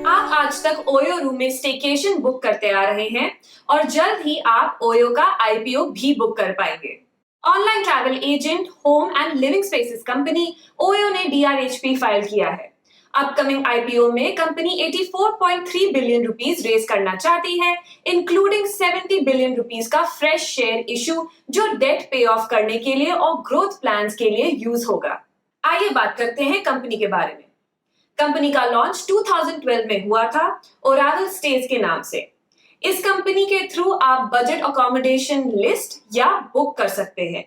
आप आज तक ओयो रूम में स्टेकेशन बुक करते आ रहे हैं और जल्द ही आप ओयो का आईपीओ भी बुक कर पाएंगे। Online travel agent, home and living spaces company OYO ने डीआरएचपी फाइल किया है। अपकमिंग आईपीओ में कंपनी 84.3 बिलियन रुपीस रेज करना चाहती है, इंक्लूडिंग 70 बिलियन रुपीस का फ्रेश शेयर इशू जो डेट पे ऑफ करने के लिए और ग्रोथ प्लान्स के लिए यूज होगा। आइए बात करते हैं कंपनी के बारे में। कंपनी का लॉन्च 2012 में हुआ था ओरावल स्टेज के नाम से। इस कंपनी के थ्रू आप बजट अकोमोडेशन लिस्ट या बुक कर सकते हैं।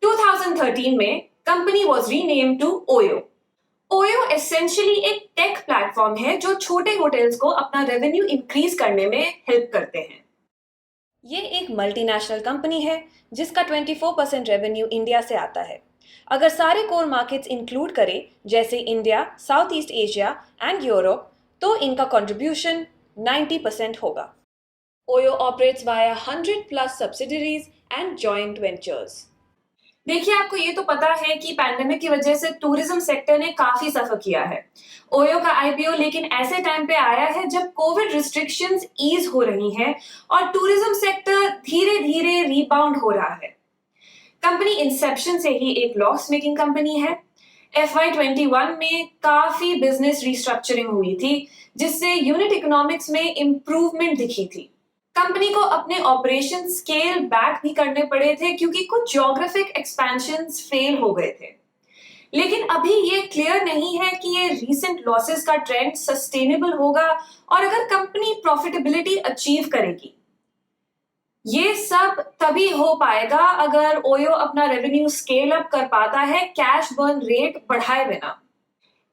2013 में company was renamed to OYO. OYO essentially एक टेक प्लेटफॉर्म है जो छोटे होटल्स को अपना रेवेन्यू इंक्रीज करने में हेल्प करते हैं। ये एक मल्टीनेशनल कंपनी है जिसका 24% रेवेन्यू इंडिया से आता है। अगर सारे कोर मार्केट्स इंक्लूड करें जैसे India, south east Asia and Europe, तो इनका कंट्रीब्यूशन 90% होगा। OYO operates via 100 plus subsidiaries and joint ventures. देखिए, आपको ये तो पता है कि पैंडेमिक की वजह से टूरिज्म सेक्टर ने काफी सफर किया है। ओयो का आईपीओ लेकिन ऐसे टाइम पे आया है जब कोविड रिस्ट्रिक्शंस ईज हो रही हैं और टूरिज्म सेक्टर धीरे धीरे रीबाउंड हो रहा है। कंपनी इंसेप्शन से ही एक लॉस मेकिंग कंपनी है। FY21 में काफी बिजनेस रिस्ट्रक्चरिंग हुई थी जिससे यूनिट इकोनॉमिक्स में इंप्रूवमेंट दिखी थी। कंपनी को अपने ऑपरेशन स्केल बैक भी करने पड़े थे क्योंकि कुछ ज्योग्राफिक एक्सपेंशंस फेल हो गए थे। लेकिन अभी ये क्लियर नहीं है कि ये रीसेंट लॉसेस का ट्रेंड सस्टेनेबल होगा और अगर कंपनी प्रॉफिटेबिलिटी अचीव करेगी। ये सब तभी हो पाएगा अगर ओयो अपना रेवेन्यू स्केल अप कर पाता है कैश बर्न रेट बढ़ाए बिना।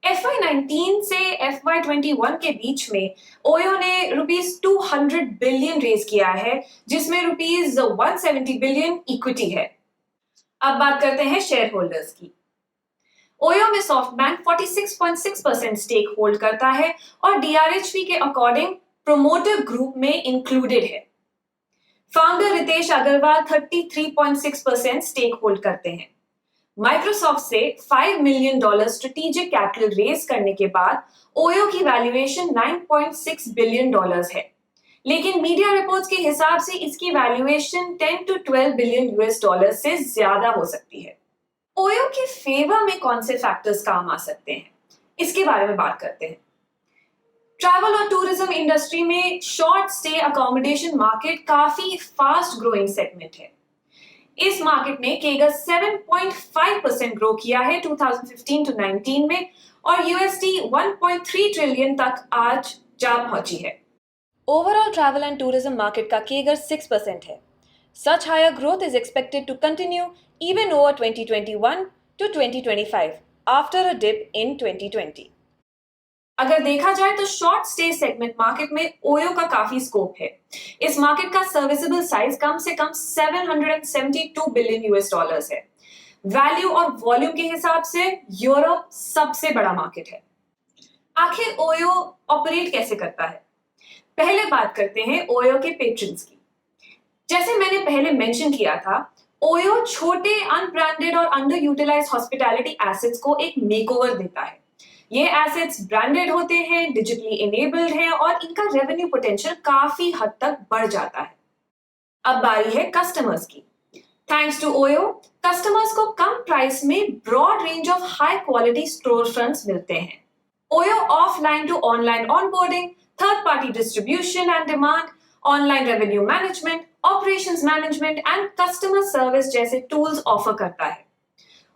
FY19 से FY21 के बीच में ओयो ने रुपीस 200 बिलियन रेज किया है जिसमें रुपीस 170 बिलियन इक्विटी है। अब बात करते हैं शेयर होल्डर्स की। ओयो में सॉफ्टबैंक 46.6% स्टेक होल्ड करता है और डीआरएचपी के अकॉर्डिंग प्रोमोटर ग्रुप में इंक्लूडेड है। Founder Ritesh Agarwal 33.6% stake hold करते हैं। माइक्रोसॉफ्ट से $5 मिलियन स्ट्रेटेजिक कैपिटल रेज करने के बाद ओयो की वैल्यूएशन $9.6 बिलियन है, लेकिन मीडिया रिपोर्ट्स के हिसाब से इसकी वैल्यूएशन 10 to 12 बिलियन US से ज्यादा हो सकती है। ओयो के फेवर में कौन से फैक्टर्स काम आ सकते हैं, इसके बारे में बात करते हैं। ट्रैवल और टूरिज्म इंडस्ट्री में शॉर्ट स्टे अकोमोडेशन मार्केट काफी फास्ट ग्रोइंग सेगमेंट है। इस मार्केट ने केगर 7.5% ग्रो किया है 2015 to 19 में और USD 1.3 ट्रिलियन तक आज जा पहुंची है। Overall travel and tourism market का केगर 6% है। Such higher growth is expected to continue even over 2021 to 2025 after a dip in 2020. अगर देखा जाए तो शॉर्ट स्टे सेगमेंट मार्केट में ओयो का काफी स्कोप है। इस मार्केट का सर्विसेबल साइज कम से कम 772 बिलियन US है। वैल्यू और वॉल्यूम के हिसाब से यूरोप सबसे बड़ा मार्केट है। आखिर ओयो ऑपरेट कैसे करता है? पहले बात करते हैं ओयो के पेट्रन्स की। जैसे मैंने पहले मेंशन किया था, ओयो छोटे अनब्रांडेड और अंडर यूटिलाइज्ड हॉस्पिटैलिटी एसेट्स को एक मेकओवर देता है। ये एसेट्स ब्रांडेड होते हैं, डिजिटली इनेबल्ड हैं और इनका रेवेन्यू पोटेंशियल काफी हद तक बढ़ जाता है। अब बारी है कस्टमर्स की। थैंक्स टू ओयो, कस्टमर्स को कम प्राइस में broad range of high quality store fronts मिलते हैं। OYO offline to online onboarding, third party distribution and demand, online revenue management, operations management and customer service जैसे टूल्स ऑफर करता है।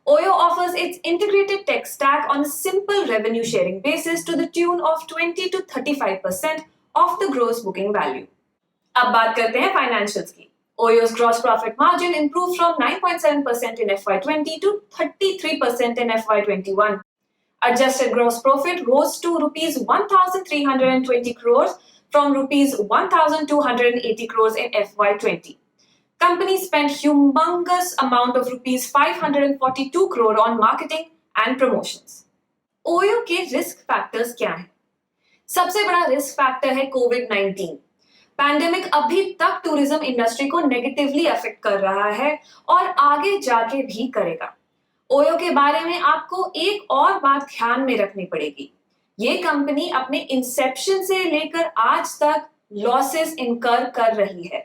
Oyo offers its integrated tech stack on a simple revenue sharing basis to the tune of 20 to 35% of the gross booking value. अब बात करते हैं financials की। Oyo's gross profit margin improved from 9.7% in FY20 to 33% in FY21. Adjusted gross profit rose to rupees 1,320 crores from rupees 1,280 crores in FY20. Company spent humongous amount of rupees 542 crore on marketing and promotions. OYO के risk factors क्या हैं? सबसे बड़ा risk factor है कोविड-19। Pandemic अभी तक tourism industry को negatively affect कर रहा है और आगे जाके भी करेगा। ओयो के बारे में आपको एक और बात ध्यान में रखनी पड़ेगी। ये कंपनी अपने इंसेप्शन से लेकर आज तक लॉसेस इनकर कर रही है।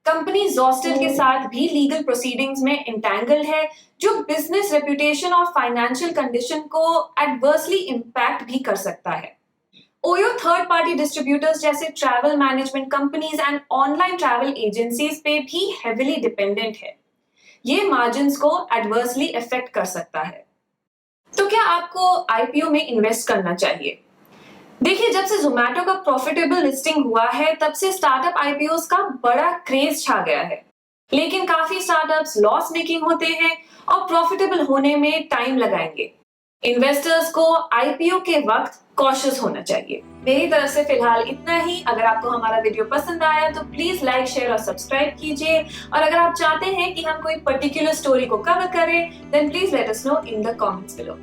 कंपनी Zostel के साथ भी लीगल प्रोसीडिंग्स में इंटैंगल्ड है, जो बिजनेस रेपुटेशन और फाइनेंशियल कंडीशन को एडवर्सली इंपैक्ट भी कर सकता है। ओयो थर्ड पार्टी डिस्ट्रीब्यूटर्स जैसे travel management companies and online travel agencies पे भी हेविली डिपेंडेंट है। ये मार्जिन्स को एडवर्सली इफेक्ट कर सकता है। तो क्या आपको आईपीओ में इन्वेस्ट करना चाहिए? देखिए, जब से जोमेटो का प्रॉफिटेबल लिस्टिंग हुआ है, तब से स्टार्टअप आईपीओस का बड़ा क्रेज छा गया है। लेकिन काफी स्टार्टअप्स लॉस मेकिंग होते हैं और प्रॉफिटेबल होने में टाइम लगाएंगे। इन्वेस्टर्स को आईपीओ के वक्त कॉशियस होना चाहिए। मेरी तरफ से फिलहाल इतना ही। अगर आपको हमारा वीडियो पसंद आया तो प्लीज लाइक, शेयर और सब्सक्राइब कीजिए। और अगर आप चाहते हैं कि हम कोई पर्टिकुलर स्टोरी को कवर करें, then please let us know in the comments below.